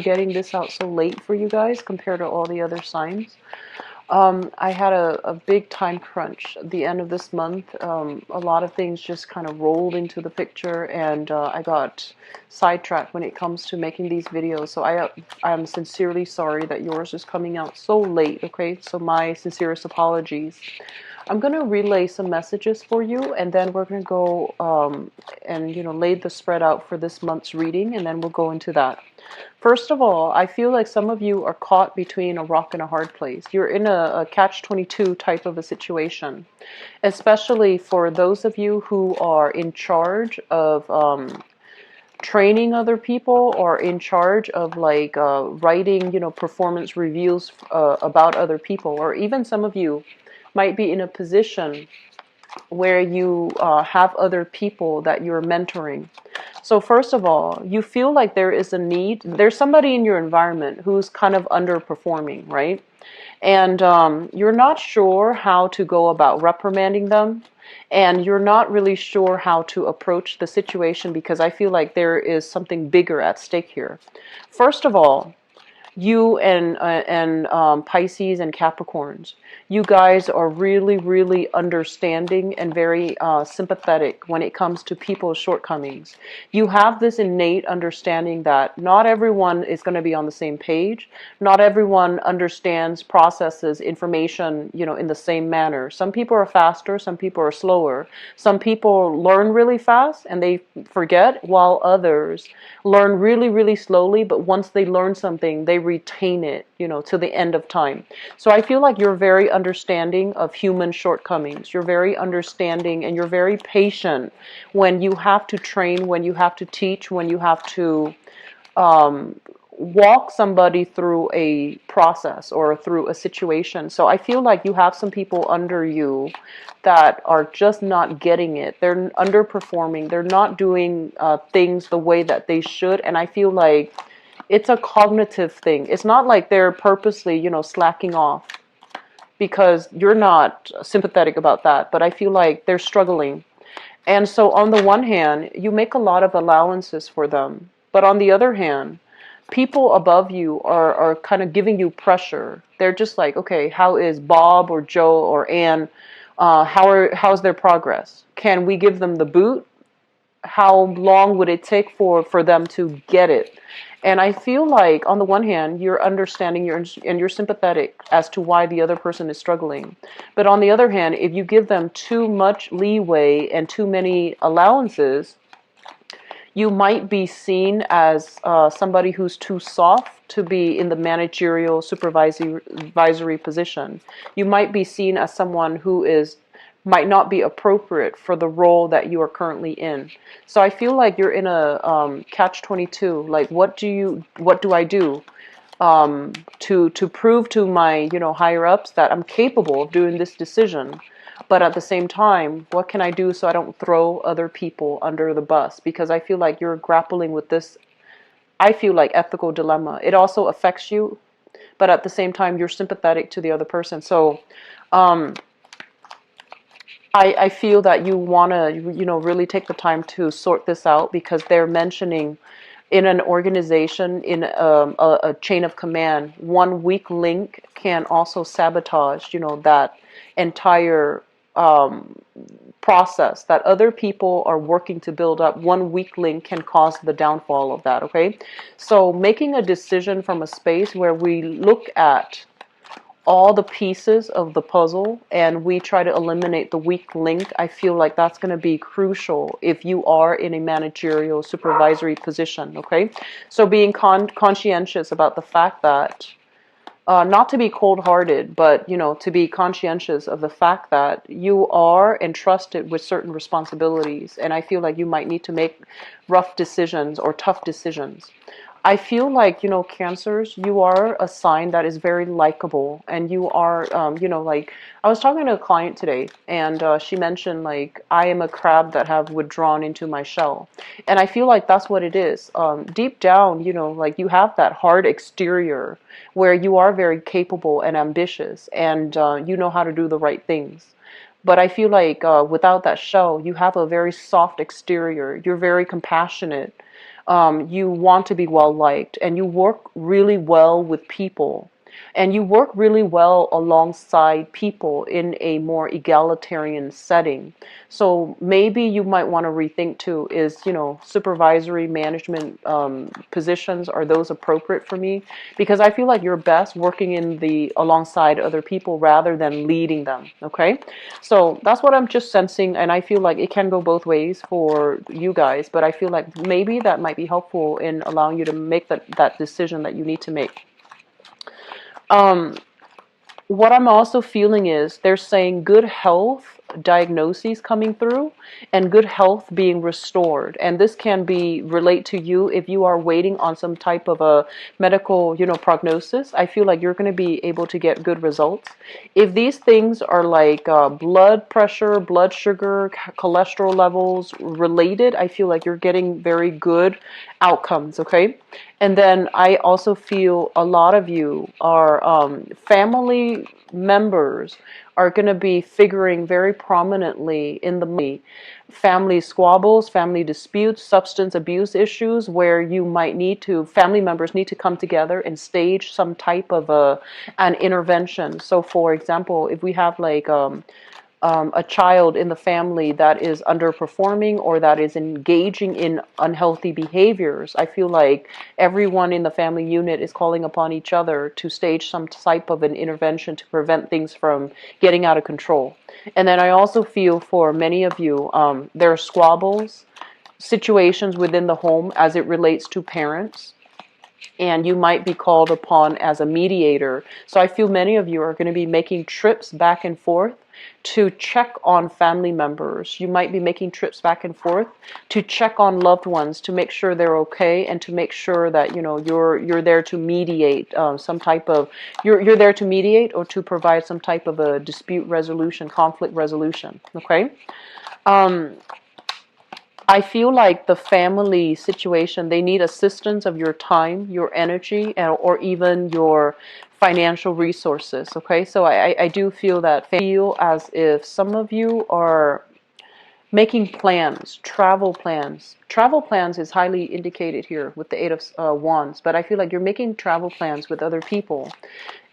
getting this out so late for you guys compared to all the other signs. I had a big time crunch at the end of this month. A lot of things just kind of rolled into the picture, and I got sidetracked when it comes to making these videos. So I'm sincerely sorry that yours is coming out so late, okay? So my sincerest apologies. I'm going to relay some messages for you, and then we're going to go and, lay the spread out for this month's reading, and then we'll go into that. First of all, I feel like some of you are caught between a rock and a hard place. You're in a catch-22 type of a situation, especially for those of you who are in charge of training other people or in charge of like writing, performance reviews about other people, or even some of you might be in a position where you have other people that you're mentoring. So first of all, you feel like there is a need. There's somebody in your environment who's kind of underperforming, right? And you're not sure how to go about reprimanding them. And you're not really sure how to approach the situation because I feel like there is something bigger at stake here. First of all, you and Pisces and Capricorns, you guys are really, really understanding and very sympathetic when it comes to people's shortcomings. You have this innate understanding that not everyone is going to be on the same page. Not everyone understands, processes information, in the same manner. Some people are faster, some people are slower. Some people learn really fast and they forget, while others learn really, really slowly, but once they learn something, they retain it, to the end of time. So I feel like you're very understanding of human shortcomings. You're very understanding and you're very patient when you have to train, when you have to teach, when you have to walk somebody through a process or through a situation. So I feel like you have some people under you that are just not getting it. They're underperforming. They're not doing things the way that they should. And I feel like it's a cognitive thing. It's not like they're purposely, slacking off, because you're not sympathetic about that. But I feel like they're struggling. And so on the one hand, you make a lot of allowances for them. But on the other hand, people above you are kind of giving you pressure. They're just like, okay, how is Bob or Joe or Ann? How's their progress? Can we give them the boot? How long would it take for them to get it? And I feel like, on the one hand, you're understanding and you're sympathetic as to why the other person is struggling. But on the other hand, if you give them too much leeway and too many allowances, you might be seen as somebody who's too soft to be in the managerial supervisory position. You might be seen as someone who might not be appropriate for the role that you are currently in. So I feel like you're in a catch-22. Like, what do I do to prove to my higher ups that I'm capable of doing this decision? But at the same time, what can I do so I don't throw other people under the bus? Because I feel like you're grappling with this, I feel like, ethical dilemma. It also affects you, but at the same time, you're sympathetic to the other person. So I feel that you want to, really take the time to sort this out, because they're mentioning in an organization, in a chain of command, one weak link can also sabotage, that entire process that other people are working to build up. One weak link can cause the downfall of that, okay? So making a decision from a space where we look at all the pieces of the puzzle and we try to eliminate the weak link, I feel like that's going to be crucial if you are in a managerial supervisory position, okay? So being conscientious about the fact that not to be cold-hearted, but to be conscientious of the fact that you are entrusted with certain responsibilities, and I feel like you might need to make rough decisions or tough decisions. I feel like, Cancers, you are a sign that is very likable, and you are, like, I was talking to a client today, and she mentioned, like, I am a crab that have withdrawn into my shell. And I feel like that's what it is. Deep down, like, you have that hard exterior where you are very capable and ambitious, and you know how to do the right things. But I feel like without that shell, you have a very soft exterior. You're very compassionate. You want to be well liked, and you work really well with people, and you work really well alongside people in a more egalitarian setting. So maybe you might want to rethink too, is, supervisory management positions, are those appropriate for me? Because I feel like you're best working in the alongside other people rather than leading them. Okay, so that's what I'm just sensing, and I feel like it can go both ways for you guys, but I feel like maybe that might be helpful in allowing you to make that decision that you need to make. um what I'm also feeling is they're saying good health diagnoses coming through and good health being restored. And this can be relate to you if you are waiting on some type of a medical, prognosis. I feel like you're going to be able to get good results. If these things are like blood pressure, blood sugar, cholesterol levels related, I feel like you're getting very good outcomes, okay? And then I also feel a lot of you are family members are going to be figuring very prominently in the family squabbles, family disputes, substance abuse issues, where you might need to, family members need to come together and stage some type of an intervention. So, for example, if we have like a child in the family that is underperforming or that is engaging in unhealthy behaviors, I feel like everyone in the family unit is calling upon each other to stage some type of an intervention to prevent things from getting out of control. And then I also feel for many of you, there are squabbles, situations within the home as it relates to parents, and you might be called upon as a mediator. So I feel many of you are going to be making trips back and forth to check on family members. You might be making trips back and forth to check on loved ones, to make sure they're okay, and to make sure that you're there to mediate some type of you're there to mediate or to provide some type of a dispute resolution, conflict resolution. Okay. Um, I feel like the family situation, they need assistance of your time, your energy, or even your financial resources. Okay, so I do feel that, feel as if some of you are making plans, travel plans. Travel plans is highly indicated here with the Eight of Wands, but I feel like you're making travel plans with other people.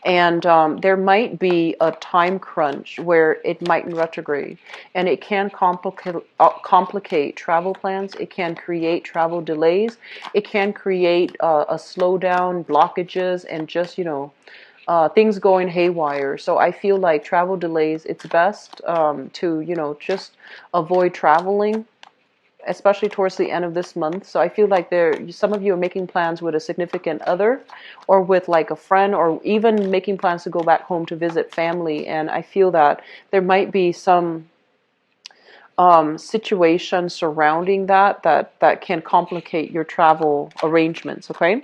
And there might be a time crunch where it might retrograde, and it can complicate travel plans. It can create travel delays. It can create a slowdown, blockages, and just things going haywire. So I feel like travel delays, it's best to just avoid traveling, especially towards the end of this month. So I feel like some of you are making plans with a significant other or with like a friend, or even making plans to go back home to visit family. And I feel that there might be some situation surrounding that can complicate your travel arrangements. Okay,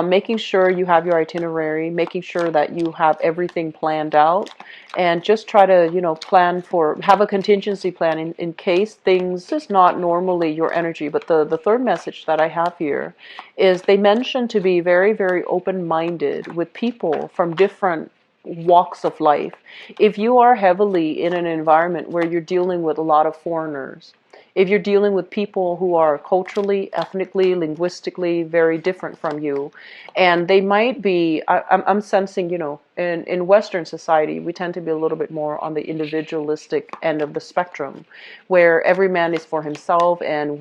making sure you have your itinerary, making sure that you have everything planned out, and just try to have a contingency plan in case things, this is not normally your energy. But the third message that I have here is they mention to be very, very open-minded with people from different walks of life. If you are heavily in an environment where you're dealing with a lot of foreigners, if you're dealing with people who are culturally, ethnically, linguistically very different from you, and they might be, I'm sensing, in Western society, we tend to be a little bit more on the individualistic end of the spectrum, where every man is for himself, and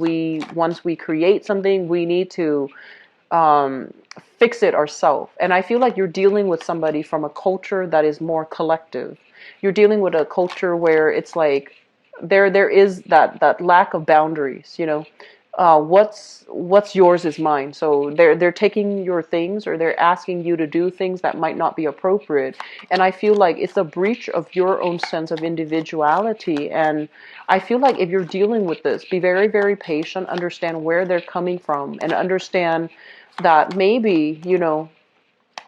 once we create something, we need to fix it ourselves. And I feel like you're dealing with somebody from a culture that is more collective. You're dealing with a culture where it's like there is that lack of boundaries. What's yours is mine. So they're taking your things, or they're asking you to do things that might not be appropriate. And I feel like it's a breach of your own sense of individuality. And I feel like if you're dealing with this, be very, very patient, understand where they're coming from, and understand that maybe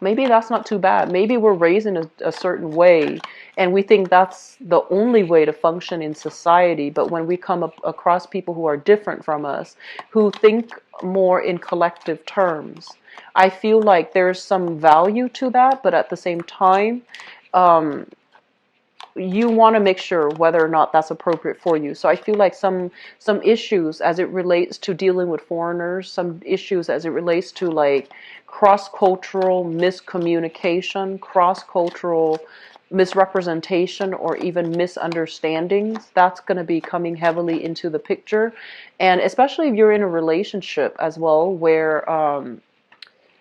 that's not too bad. Maybe we're raised in a certain way, and we think that's the only way to function in society. But when we come across people who are different from us, who think more in collective terms, I feel like there's some value to that. But at the same time, um, you want to make sure whether or not that's appropriate for you. So I feel like some issues as it relates to dealing with foreigners, some issues as it relates to like cross-cultural miscommunication, cross-cultural misrepresentation, or even misunderstandings, that's going to be coming heavily into the picture. And especially if you're in a relationship as well where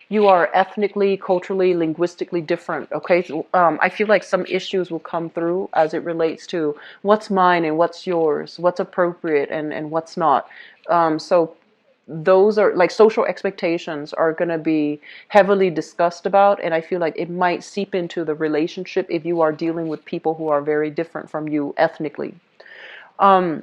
you are ethnically, culturally, linguistically different. Okay, so, I feel like some issues will come through as it relates to what's mine and what's yours, what's appropriate and what's not. So those are like social expectations are going to be heavily discussed about, and I feel like it might seep into the relationship if you are dealing with people who are very different from you ethnically. Um,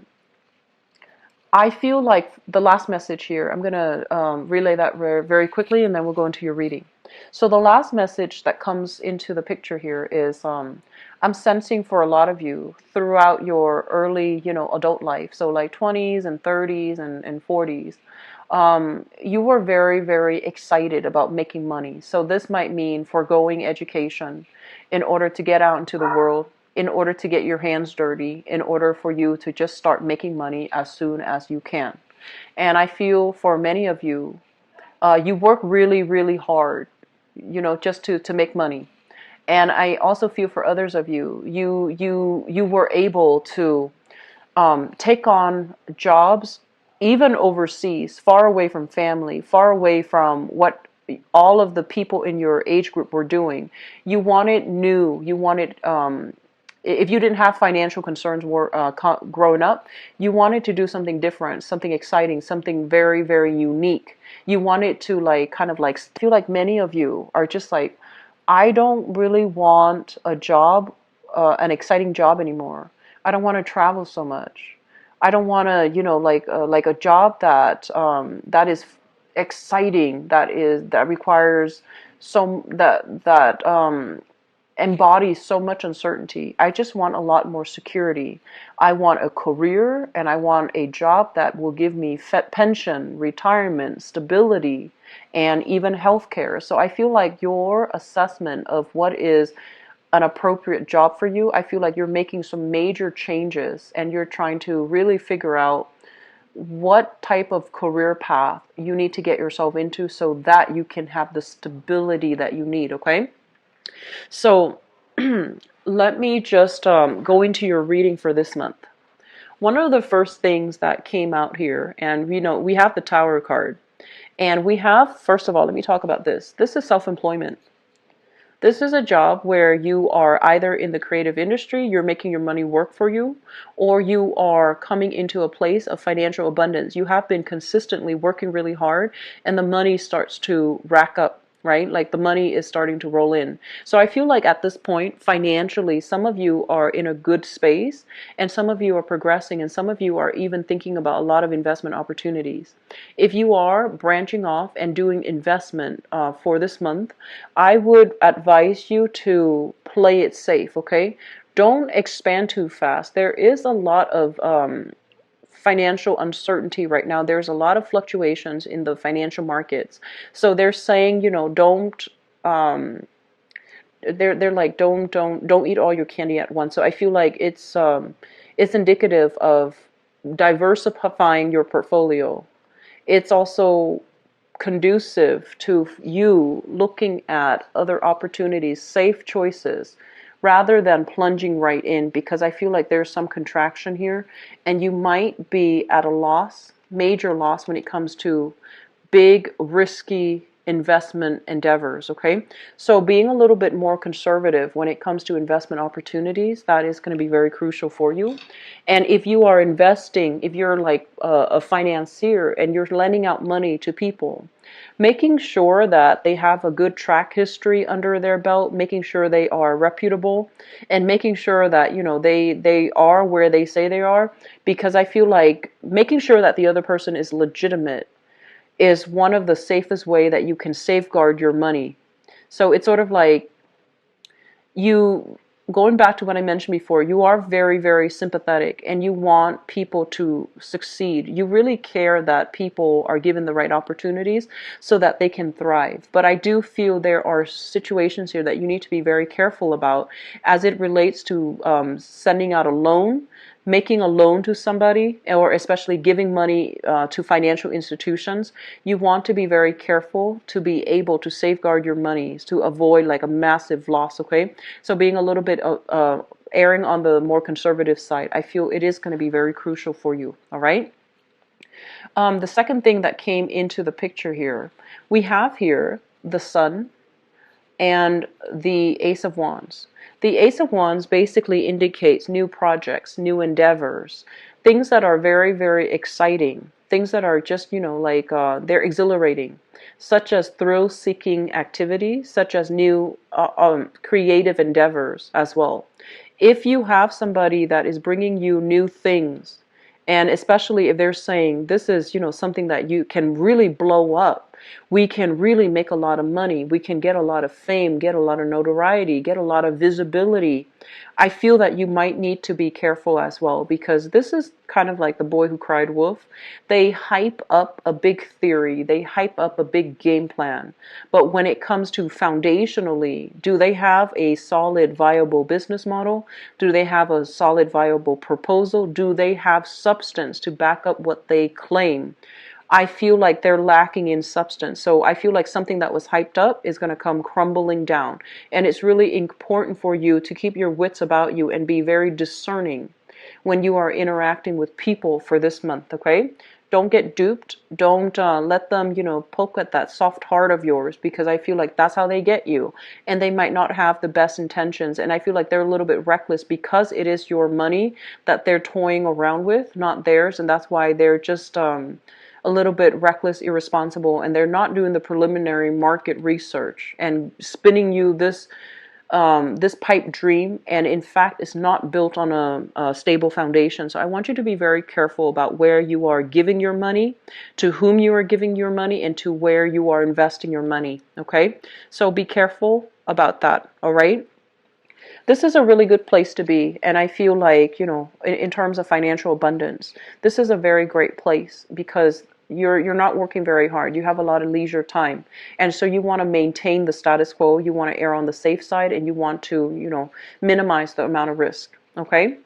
I feel like the last message here, I'm going to relay that very quickly and then we'll go into your reading. So, the last message that comes into the picture here is I'm sensing for a lot of you throughout your early, adult life, so like 20s and 30s and 40s, you were very, very excited about making money. So, this might mean foregoing education in order to get out into the world, in order to get your hands dirty, in order for you to just start making money as soon as you can. And I feel for many of you, you work really, really hard, just to make money. And I also feel for others of you, you were able to take on jobs even overseas, far away from family, far away from what all of the people in your age group were doing. You wanted new, you wanted if you didn't have financial concerns growing up, you wanted to do something different, something exciting, something very, very unique. You wanted to like kind of like feel like many of you are just like, I don't really want a job, an exciting job anymore. I don't want to travel so much. I don't want to, like a job that is exciting, that requires that embodies so much uncertainty. I just want a lot more security. I want a career and I want a job that will give me pension, retirement, stability, and even healthcare. So I feel like your assessment of what is an appropriate job for you, I feel like you're making some major changes and you're trying to really figure out what type of career path you need to get yourself into so that you can have the stability that you need, okay? So let me just go into your reading for this month. One of the first things that came out here, and we have the Tower card, and we have, first of all, let me talk about this. This is self-employment. This is a job where you are either in the creative industry, you're making your money work for you, or you are coming into a place of financial abundance. You have been consistently working really hard and the money starts to rack up, right? Like the money is starting to roll in. So I feel like at this point, financially, some of you are in a good space and some of you are progressing and some of you are even thinking about a lot of investment opportunities. If you are branching off and doing investment for this month, I would advise you to play it safe, okay? Don't expand too fast. There is a lot of financial uncertainty right now. There's a lot of fluctuations in the financial markets. So they're saying, don't they're like don't eat all your candy at once. So I feel like it's indicative of diversifying your portfolio. It's also conducive to you looking at other opportunities, safe choices, rather than plunging right in, because I feel like there's some contraction here and you might be at a loss, major loss, when it comes to big, risky investment endeavors, okay? So being a little bit more conservative when it comes to investment opportunities, that is going to be very crucial for you. And if you are investing, if you're like a financier and you're lending out money to people, making sure that they have a good track history under their belt, making sure they are reputable, and making sure that, they are where they say they are, because I feel like making sure that the other person is legitimate is one of the safest way that you can safeguard your money. So it's sort of like you going back to what I mentioned before, you are very, very sympathetic and you want people to succeed. You really care that people are given the right opportunities so that they can thrive. But I do feel there are situations here that you need to be very careful about as it relates to sending out a loan, making a loan to somebody, or especially giving money to financial institutions. You want to be very careful to be able to safeguard your monies to avoid like a massive loss, okay? So being a little bit erring on the more conservative side, I feel it is going to be very crucial for you, all right? The second thing that came into the picture here, we have here the sun and the Ace of Wands. The Ace of Wands basically indicates new projects, new endeavors, things that are very, very exciting, things that are just, like they're exhilarating, such as thrill-seeking activities, such as new creative endeavors as well. If you have somebody that is bringing you new things, and especially if they're saying this is, something that you can really blow up, we can really make a lot of money, we can get a lot of fame, get a lot of notoriety, get a lot of visibility, I feel that you might need to be careful as well, because this is kind of like the boy who cried wolf. They hype up a big theory, they hype up a big game plan, but when it comes to foundationally, do they have a solid viable business model? Do they have a solid viable proposal? Do they have substance to back up what they claim? I feel like they're lacking in substance. So I feel like something that was hyped up is going to come crumbling down. And it's really important for you to keep your wits about you and be very discerning when you are interacting with people for this month, okay? Don't get duped. Don't let them, poke at that soft heart of yours, because I feel like that's how they get you. And they might not have the best intentions. And I feel like they're a little bit reckless because it is your money that they're toying around with, not theirs. And that's why they're just a little bit reckless, irresponsible, and they're not doing the preliminary market research and spinning you this pipe dream, and in fact it's not built on a stable foundation. So I want you to be very careful about where you are giving your money, to whom you are giving your money, and to where you are investing your money, okay? So be careful about that, all right? This is a really good place to be, and I feel like, in terms of financial abundance, this is a very great place because you're not working very hard. You have a lot of leisure time, and so you want to maintain the status quo. You want to err on the safe side, and you want to, minimize the amount of risk. Okay.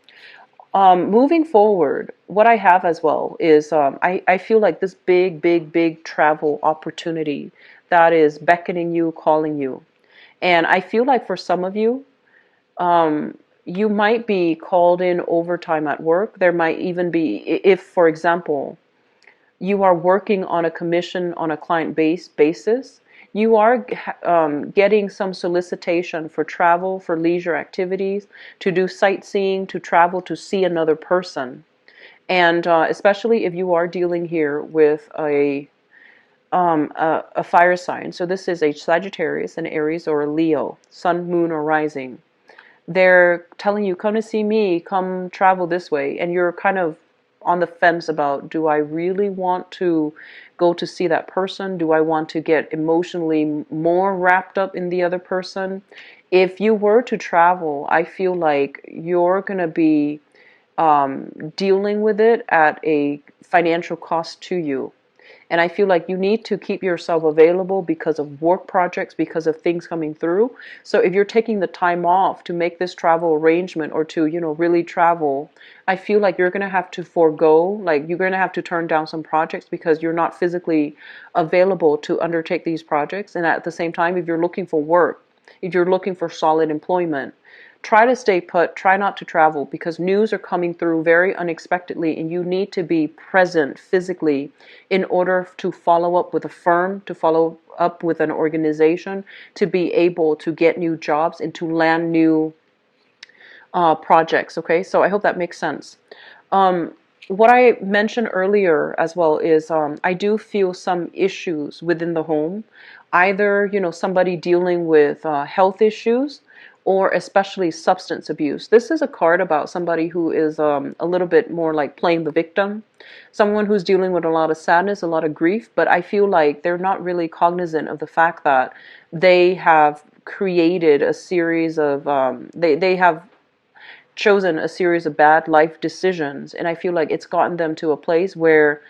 Moving forward, what I have as well is I feel like this big, big, big travel opportunity that is beckoning you, calling you, and I feel like for some of you, you might be called in overtime at work. There might even be, if, for example, you are working on a commission on a client-based basis, you are getting some solicitation for travel, for leisure activities, to do sightseeing, to travel to see another person. And especially if you are dealing here with a fire sign. So this is a Sagittarius, an Aries, or a Leo, sun, moon, or rising. They're telling you, come to see me, come travel this way, and you're kind of on the fence about, do I really want to go to see that person? Do I want to get emotionally more wrapped up in the other person? If you were to travel, I feel like you're going to be dealing with it at a financial cost to you. And I feel like you need to keep yourself available because of work projects, because of things coming through. So if you're taking the time off to make this travel arrangement or to, really travel, I feel like you're going to have to forego, like you're going to have to turn down some projects because you're not physically available to undertake these projects. And at the same time, if you're looking for work, if you're looking for solid employment, try to stay put, try not to travel, because news are coming through very unexpectedly and you need to be present physically in order to follow up with a firm, to follow up with an organization, to be able to get new jobs and to land new projects, okay? So I hope that makes sense. What I mentioned earlier as well is I do feel some issues within the home, either, somebody dealing with health issues, or especially substance abuse. This is a card about somebody who is a little bit more like playing the victim, someone who's dealing with a lot of sadness, a lot of grief, but I feel like they're not really cognizant of the fact that they have created a series of they have chosen a series of bad life decisions, and I feel like it's gotten them to a place where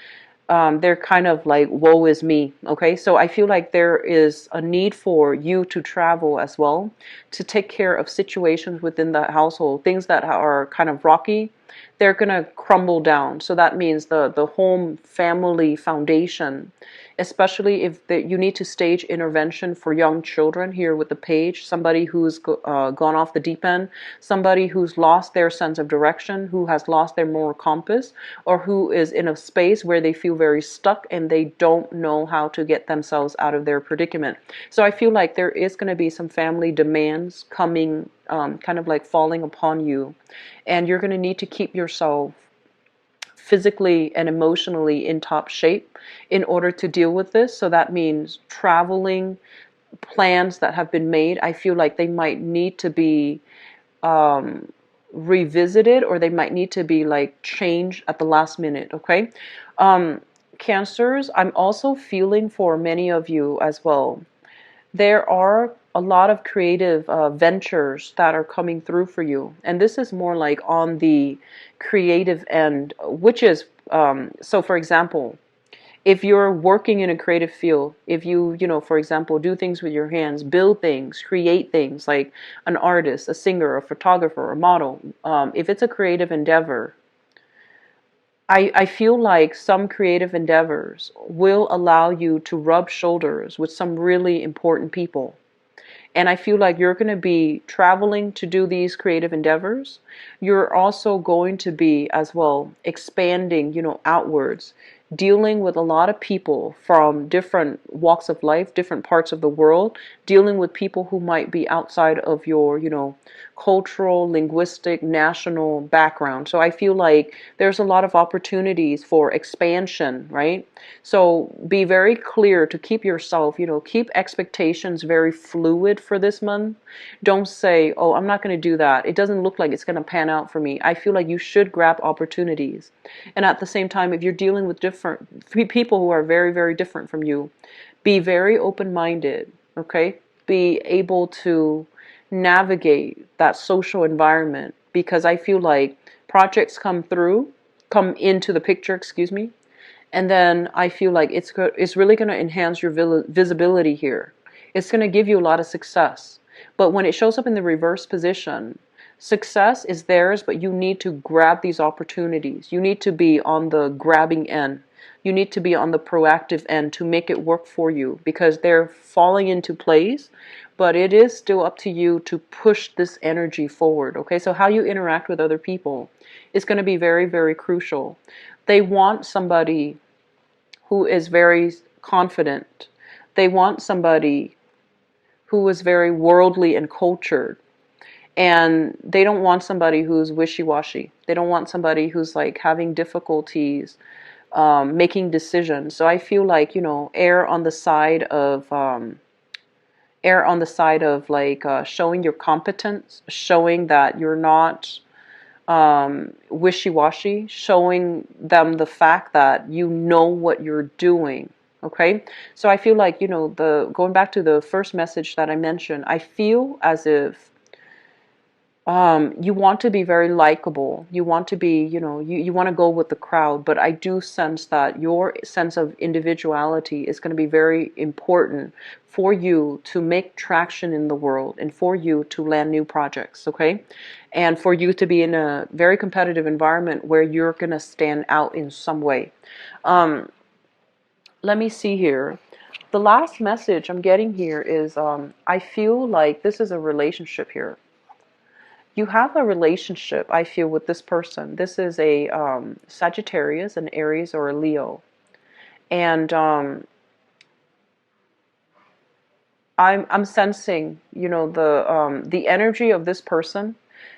they're kind of like, woe is me. Okay, so I feel like there is a need for you to travel as well, to take care of situations within the household, things that are kind of rocky. They're gonna crumble down. So that means the home family foundation, especially if you need to stage intervention for young children here with the page, somebody who's gone off the deep end, somebody who's lost their sense of direction, who has lost their moral compass, or who is in a space where they feel very stuck and they don't know how to get themselves out of their predicament. So I feel like there is going to be some family demands coming, kind of like falling upon you, and you're going to need to keep yourself physically and emotionally in top shape in order to deal with this. So that means traveling, plans that have been made, I feel like they might need to be revisited, or they might need to be like changed at the last minute. Okay, Cancers, I'm also feeling for many of you as well. There are a lot of creative ventures that are coming through for you, and this is more like on the creative end, which is so for example, if you're working in a creative field, if for example, do things with your hands, build things, create things, like an artist, a singer, a photographer, a model, if it's a creative endeavor, I feel like some creative endeavors will allow you to rub shoulders with some really important people. And I feel like you're going to be traveling to do these creative endeavors. You're also going to be as well expanding, outwards, dealing with a lot of people from different walks of life, different parts of the world, dealing with people who might be outside of your, cultural, linguistic, national background. So I feel like there's a lot of opportunities for expansion, right? So be very clear to keep yourself, keep expectations very fluid for this month. Don't say, oh, I'm not going to do that. It doesn't look like it's going to pan out for me. I feel like you should grab opportunities. And at the same time, if you're dealing with different people who are very, very different from you, be very open-minded, okay? Be able to navigate that social environment, because I feel like projects come into the picture, excuse me, and then I feel like it's really going to enhance your visibility here. It's going to give you a lot of success. But when it shows up in the reverse position, success is theirs, but you need to grab these opportunities. You need to be on the grabbing end. You need to be on the proactive end to make it work for you, because they're falling into place, but it is still up to you to push this energy forward. Okay, so how you interact with other people is going to be very, very crucial. They want somebody who is very confident. They want somebody who is very worldly and cultured. And they don't want somebody who's wishy-washy. They don't want somebody who's like having difficulties making decisions. So I feel like, err on the side of like showing your competence, showing that you're not wishy-washy, showing them the fact that you know what you're doing. Okay, so I feel like, the going back to the first message that I mentioned, I feel as if you want to be very likable. You want to be, you want to go with the crowd, but I do sense that your sense of individuality is going to be very important for you to make traction in the world, and for you to land new projects, okay? And for you to be in a very competitive environment where you're going to stand out in some way. Let me see here. The last message I'm getting here is, I feel like this is a relationship here. You have a relationship, I feel, with this person. This is a Sagittarius, an Aries, or a Leo. And I'm sensing, the energy of this person.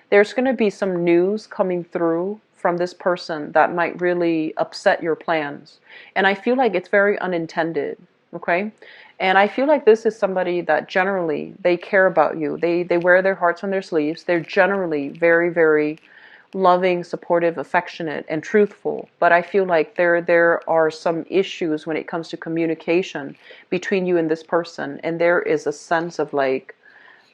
There's going to be some news coming through from this person that might really upset your plans. And I feel like it's very unintended, okay? And I feel like this is somebody that generally, they care about you. They wear their hearts on their sleeves. They're generally very, very loving, supportive, affectionate, and truthful. But I feel like there are some issues when it comes to communication between you and this person. And there is a sense of like,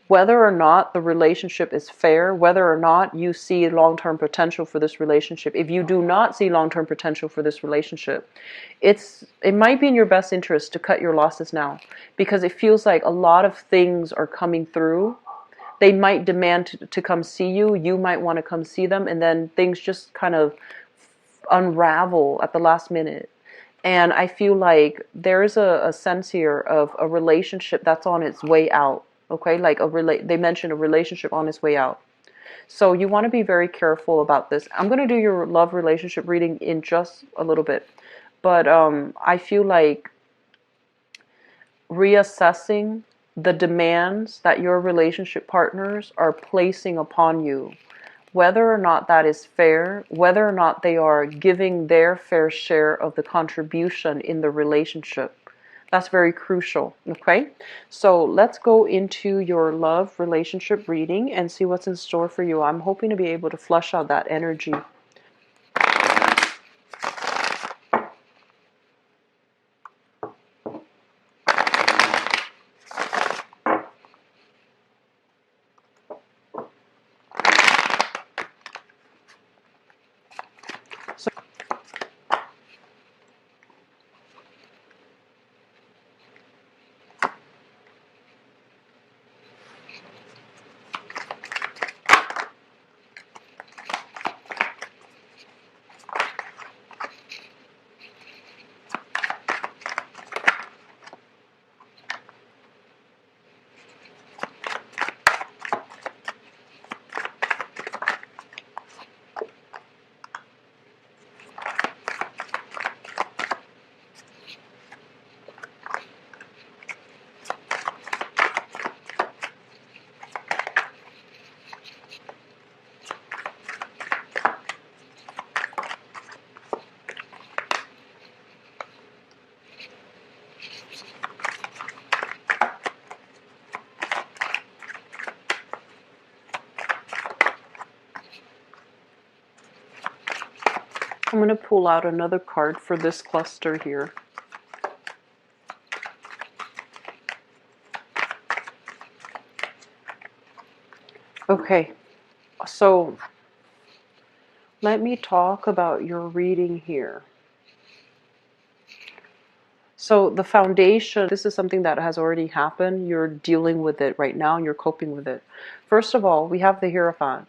whether or not the relationship is fair, whether or not you see long-term potential for this relationship. If you do not see long-term potential for this relationship, it might be in your best interest to cut your losses now, because it feels like a lot of things are coming through. They might demand to come see you. You might want to come see them, and then things just kind of unravel at the last minute. And I feel like there's a sense here of a relationship that's on its way out. Okay, like they mentioned a relationship on its way out. So you want to be very careful about this. I'm going to do your love relationship reading in just a little bit. But I feel like reassessing the demands that your relationship partners are placing upon you, whether or not that is fair, whether or not they are giving their fair share of the contribution in the relationship. That's very crucial, okay? So let's go into your love relationship reading and see what's in store for you. I'm hoping to be able to flush out that energy. I'm going to pull out another card for this cluster here. Okay, so let me talk about your reading here. So the foundation, this is something that has already happened. You're dealing with it right now. You're coping with it. First of all, we have the Hierophant.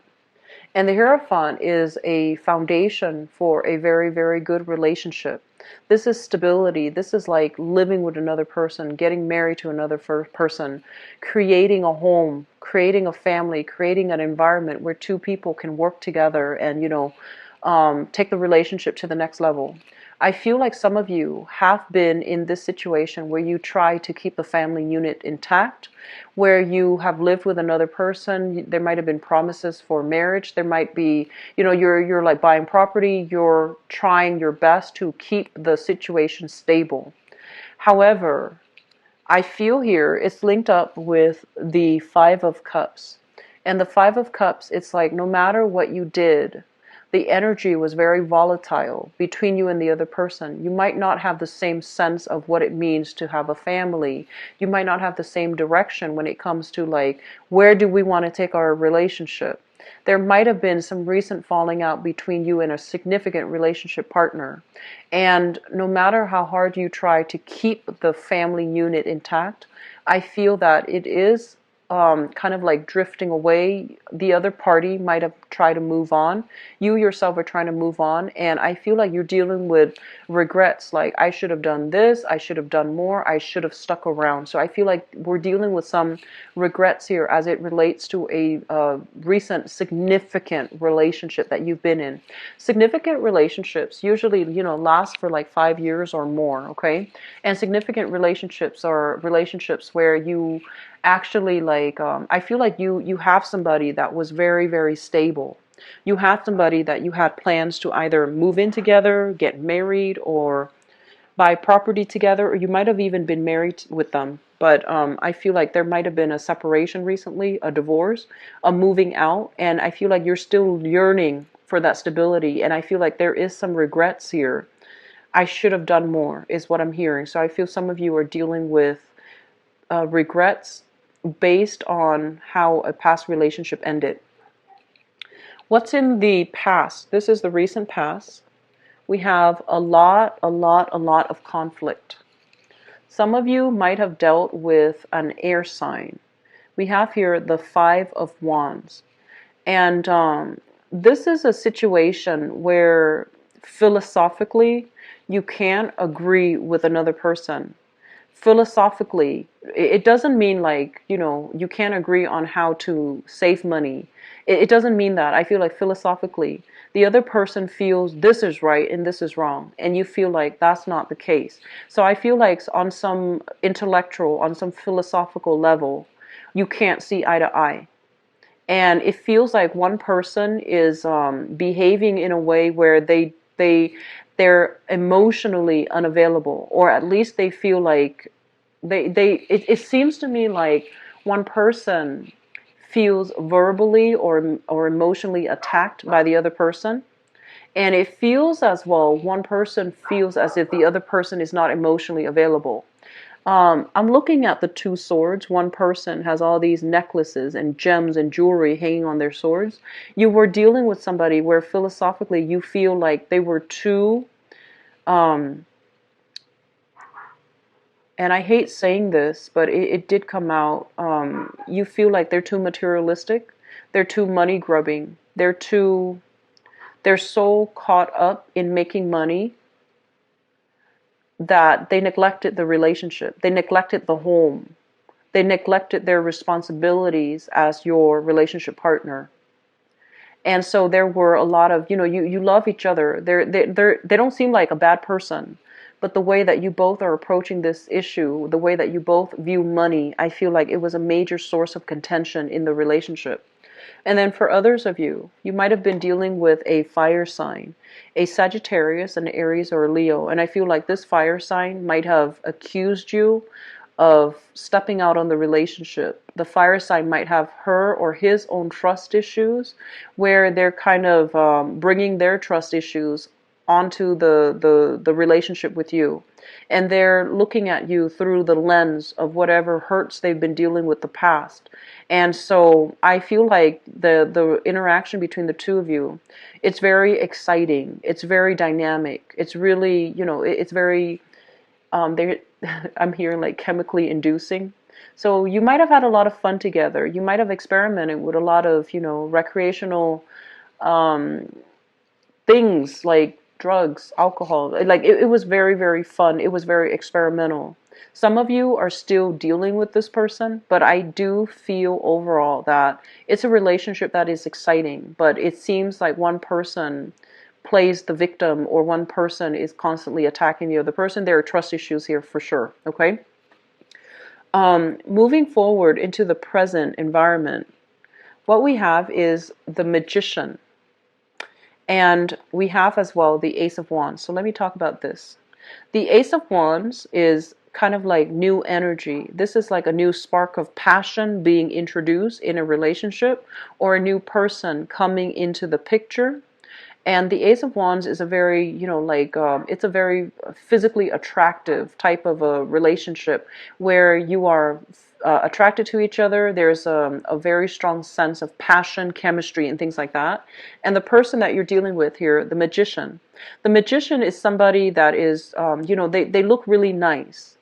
And the Hierophant is a foundation for a very, very good relationship. This is stability. This is like living with another person, getting married to another person, creating a home, creating a family, creating an environment where two people can work together and, take the relationship to the next level. I feel like some of you have been in this situation where you try to keep the family unit intact, where you have lived with another person. There might have been promises for marriage. There might be, you're like buying property. You're trying your best to keep the situation stable. However, I feel here it's linked up with the Five of Cups. And the Five of Cups, it's like no matter what you did, the energy was very volatile between you and the other person. You might not have the same sense of what it means to have a family. You might not have the same direction when it comes to like, where do we want to take our relationship? There might have been some recent falling out between you and a significant relationship partner. And no matter how hard you try to keep the family unit intact, I feel that it is kind of like drifting away. The other party might have tried to move on. You yourself are trying to move on. And I feel like you're dealing with regrets. Like, I should have done this. I should have done more. I should have stuck around. So I feel like we're dealing with some regrets here as it relates to a recent significant relationship that you've been in. Significant relationships usually, last for like 5 years or more. Okay. And significant relationships are relationships where you actually I feel like you have somebody that was very, very stable. You had somebody that you had plans to either move in together, get married, or buy property together, or you might have even been married with them. But I feel like there might have been a separation recently, a divorce, a moving out, and I feel like you're still yearning for that stability. And I feel like there is some regrets here. I should have done more, is what I'm hearing. So I feel some of you are dealing with regrets based on how a past relationship ended. What's in the past? This is the recent past. We have a lot of conflict. Some of you might have dealt with an air sign. We have here the Five of Wands. And this is a situation where philosophically you can't agree with another person. Philosophically, it doesn't mean like, you can't agree on how to save money. It doesn't mean that. I feel like philosophically, the other person feels this is right and this is wrong, and you feel like that's not the case. So I feel like on some intellectual, on some philosophical level, you can't see eye to eye. And it feels like one person is behaving in a way where they're emotionally unavailable, or at least they feel like it seems to me like one person feels verbally or emotionally attacked by the other person. And it feels as well, one person feels as if the other person is not emotionally available. I'm looking at the two swords. One person has all these necklaces and gems and jewelry hanging on their swords. You were dealing with somebody where philosophically you feel like they were too, and I hate saying this, but it did come out. You feel like they're too materialistic. They're too money grubbing. They're so caught up in making money that they neglected the relationship. They neglected the home. They neglected their responsibilities as your relationship partner. And so there were a lot of, you love each other. They don't seem like a bad person. But the way that you both are approaching this issue, the way that you both view money, I feel like it was a major source of contention in the relationship. And then for others of you, you might have been dealing with a fire sign, a Sagittarius, an Aries, or a Leo. And I feel like this fire sign might have accused you of stepping out on the relationship. The fire sign might have her or his own trust issues, where they're kind of bringing their trust issues onto the relationship with you. And they're looking at you through the lens of whatever hurts they've been dealing with the past. And so I feel like the interaction between the two of you, it's very exciting. It's very dynamic. It's really, it's very, I'm hearing like chemically inducing. So you might have had a lot of fun together. You might have experimented with a lot of, recreational um, things like drugs, alcohol. Like it was very, very fun. It was very experimental. Some of you are still dealing with this person, but I do feel overall that it's a relationship that is exciting, but it seems like one person plays the victim or one person is constantly attacking the other person. There are trust issues here for sure, okay? Moving forward into the present environment, what we have is the Magician. And we have as well the Ace of Wands. So let me talk about this. The Ace of Wands is kind of like new energy. This is like a new spark of passion being introduced in a relationship, or a new person coming into the picture. And the Ace of Wands is a very, it's a very physically attractive type of a relationship where you are attracted to each other. There's a very strong sense of passion, chemistry, and things like that. And the person that you're dealing with here, the magician is somebody that is, they look really nice.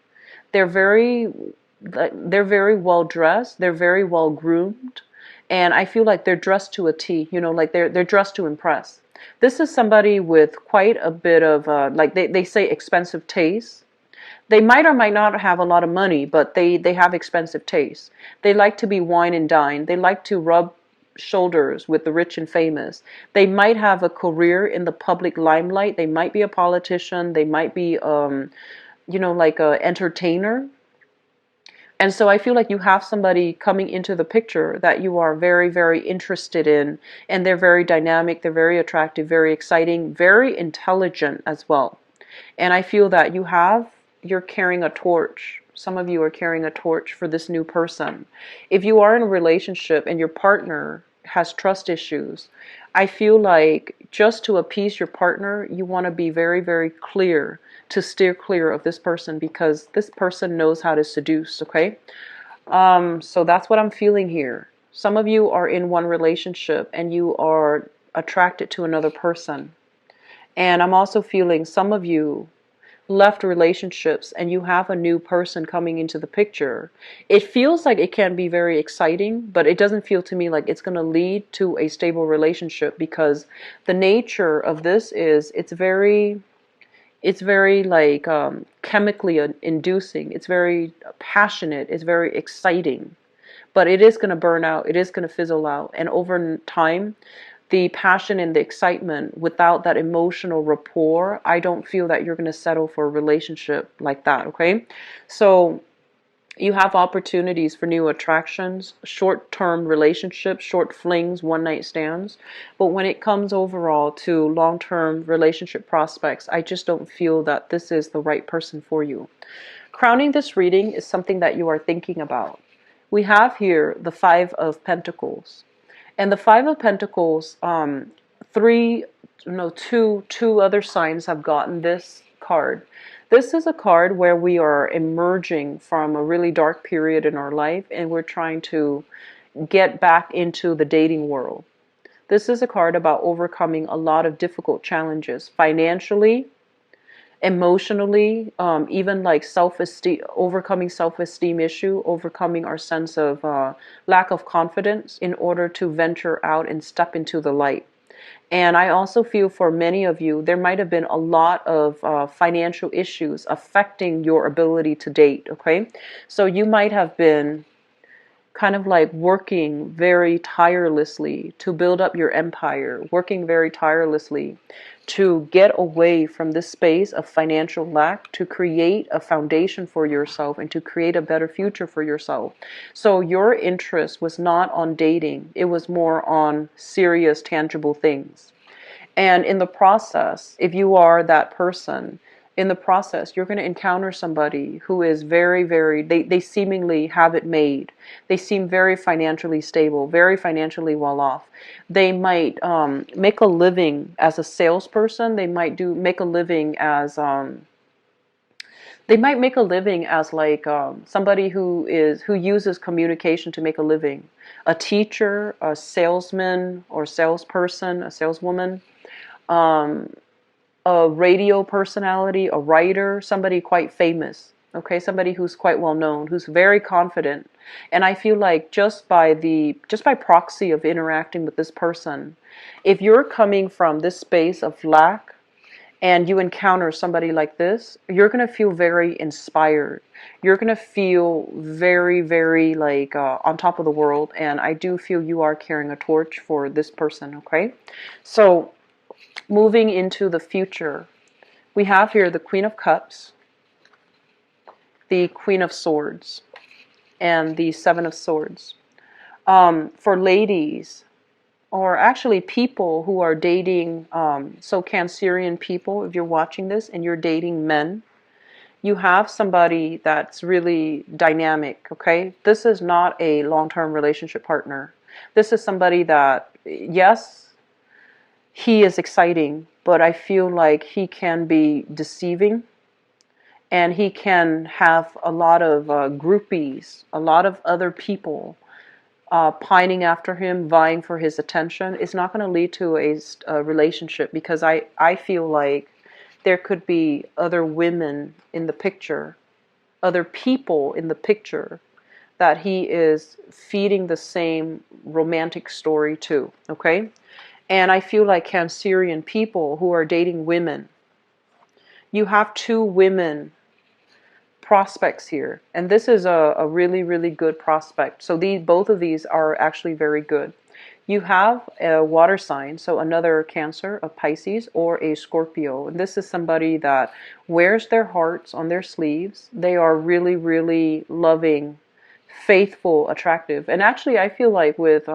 They're very, they're very well dressed. They're very well groomed. And I feel like they're dressed to a T, like they're dressed to impress. This is somebody with quite a bit of, like they say, expensive taste. They might or might not have a lot of money, but they have expensive taste. They like to be wine and dine. They like to rub shoulders with the rich and famous. They might have a career in the public limelight. They might be a politician. They might be, like a entertainer. And so I feel like you have somebody coming into the picture that you are very, very interested in, and they're very dynamic, they're very attractive, very exciting, very intelligent as well. And I feel that you're carrying a torch. Some of you are carrying a torch for this new person. If you are in a relationship and your partner has trust issues, I feel like just to appease your partner, you want to be very, very clear to steer clear of this person, because this person knows how to seduce, okay? So that's what I'm feeling here. Some of you are in one relationship and you are attracted to another person. And I'm also feeling some of you left relationships and you have a new person coming into the picture. It feels like it can be very exciting, but it doesn't feel to me like it's going to lead to a stable relationship, because the nature of this is it's very like chemically inducing. It's very passionate. It's very exciting, but it is going to burn out. It is going to fizzle out. And over time, the passion and the excitement without that emotional rapport, I don't feel that you're going to settle for a relationship like that, okay? So you have opportunities for new attractions, short-term relationships, short flings, one-night stands. But when it comes overall to long-term relationship prospects, I just don't feel that this is the right person for you. Crowning this reading is something that you are thinking about. We have here the Five of Pentacles. And the Five of Pentacles, two other signs have gotten this card. This is a card where we are emerging from a really dark period in our life and we're trying to get back into the dating world. This is a card about overcoming a lot of difficult challenges financially, emotionally, even like self-esteem, overcoming self-esteem issue, overcoming our sense of lack of confidence in order to venture out and step into the light. And I also feel for many of you, there might have been a lot of financial issues affecting your ability to date, okay? So you might have been kind of like working very tirelessly to build up your empire, working very tirelessly to get away from this space of financial lack, to create a foundation for yourself and to create a better future for yourself. So your interest was not on dating, it was more on serious, tangible things. And in the process, if you are that person, in the process, you're going to encounter somebody who is very, very, they seemingly have it made. They seem very financially stable, very financially well off. They might make a living as a salesperson. They might make a living as, like somebody who uses communication to make a living. A teacher, a salesman or salesperson, a saleswoman. A radio personality, a writer, somebody quite famous, okay, somebody who's quite well known, who's very confident. And I feel like just by proxy of interacting with this person, if you're coming from this space of lack and you encounter somebody like this, you're going to feel very inspired. You're going to feel very, very like on top of the world. And I do feel you are carrying a torch for this person, okay? So moving into the future, we have here the Queen of Cups, the Queen of Swords, and the Seven of Swords. For ladies, or actually people who are dating, so Cancerian people, if you're watching this and you're dating men, you have somebody that's really dynamic, okay? This is not a long-term relationship partner. This is somebody that, yes, he is exciting, but I feel like he can be deceiving and he can have a lot of groupies, a lot of other people pining after him, vying for his attention. It's not going to lead to a relationship, because I feel like there could be other women in the picture, other people in the picture that he is feeding the same romantic story to, okay? And I feel like Cancerian people who are dating women, you have two women prospects here. And this is a really, really good prospect. So both of these are actually very good. You have a water sign, so another Cancer, a Pisces, or a Scorpio. And this is somebody that wears their hearts on their sleeves. They are really, really loving, faithful, attractive. And actually, I feel like with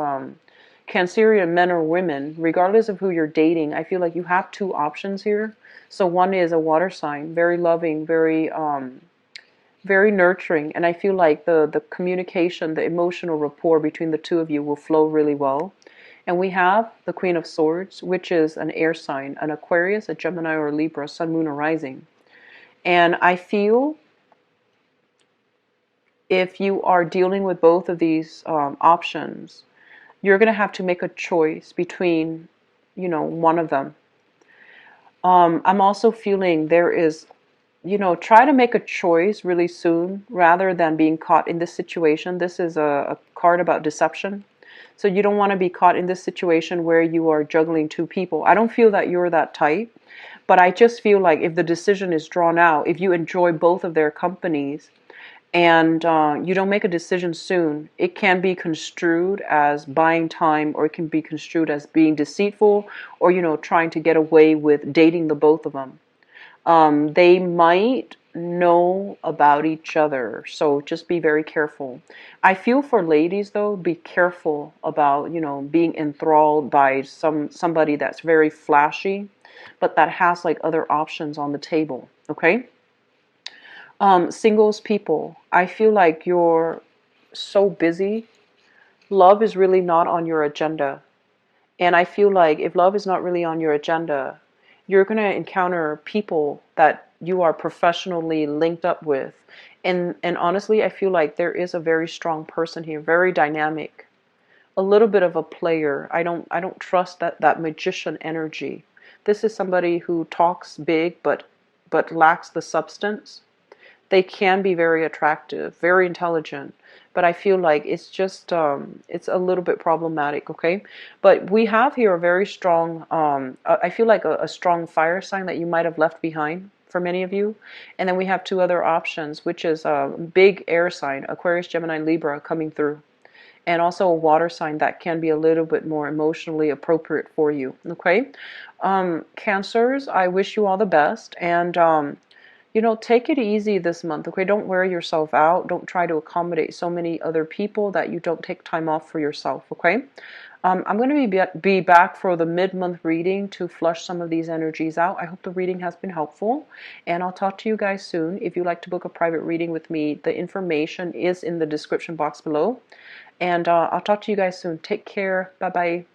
Cancerian men or women, regardless of who you're dating, I feel like you have two options here. So one is a water sign, very loving, very nurturing, and I feel like the communication, the emotional rapport between the two of you will flow really well. And we have the Queen of Swords, which is an air sign, an Aquarius, a Gemini, or a Libra, Sun, Moon, or Rising. And I feel if you are dealing with both of these options, you're going to have to make a choice between, one of them. I'm also feeling there is, try to make a choice really soon rather than being caught in this situation. This is a card about deception. So you don't want to be caught in this situation where you are juggling two people. I don't feel that you're that type, but I just feel like if the decision is drawn out, if you enjoy both of their companies, and you don't make a decision soon, it can be construed as buying time, or it can be construed as being deceitful, or trying to get away with dating the both of them. They might know about each other, so just be very careful. I feel for ladies though, be careful about being enthralled by somebody that's very flashy, but that has like other options on the table. Okay. Singles people, I feel like you're so busy. Love is really not on your agenda. And I feel like if love is not really on your agenda, you're going to encounter people that you are professionally linked up with. And honestly, I feel like there is a very strong person here, very dynamic, a little bit of a player. I don't trust that magician energy. This is somebody who talks big but lacks the substance. They can be very attractive, very intelligent, but I feel like it's just it's a little bit problematic. Okay, but we have here a very strong I feel like a strong fire sign that you might have left behind for many of you, and then we have two other options, which is a big air sign, Aquarius, Gemini, Libra, coming through, and also a water sign that can be a little bit more emotionally appropriate for you. Okay, Cancers, I wish you all the best, and take it easy this month, okay? Don't wear yourself out. Don't try to accommodate so many other people that you don't take time off for yourself, okay? I'm going to be back for the mid-month reading to flush some of these energies out. I hope the reading has been helpful, and I'll talk to you guys soon. If you'd like to book a private reading with me, the information is in the description box below, and I'll talk to you guys soon. Take care. Bye-bye.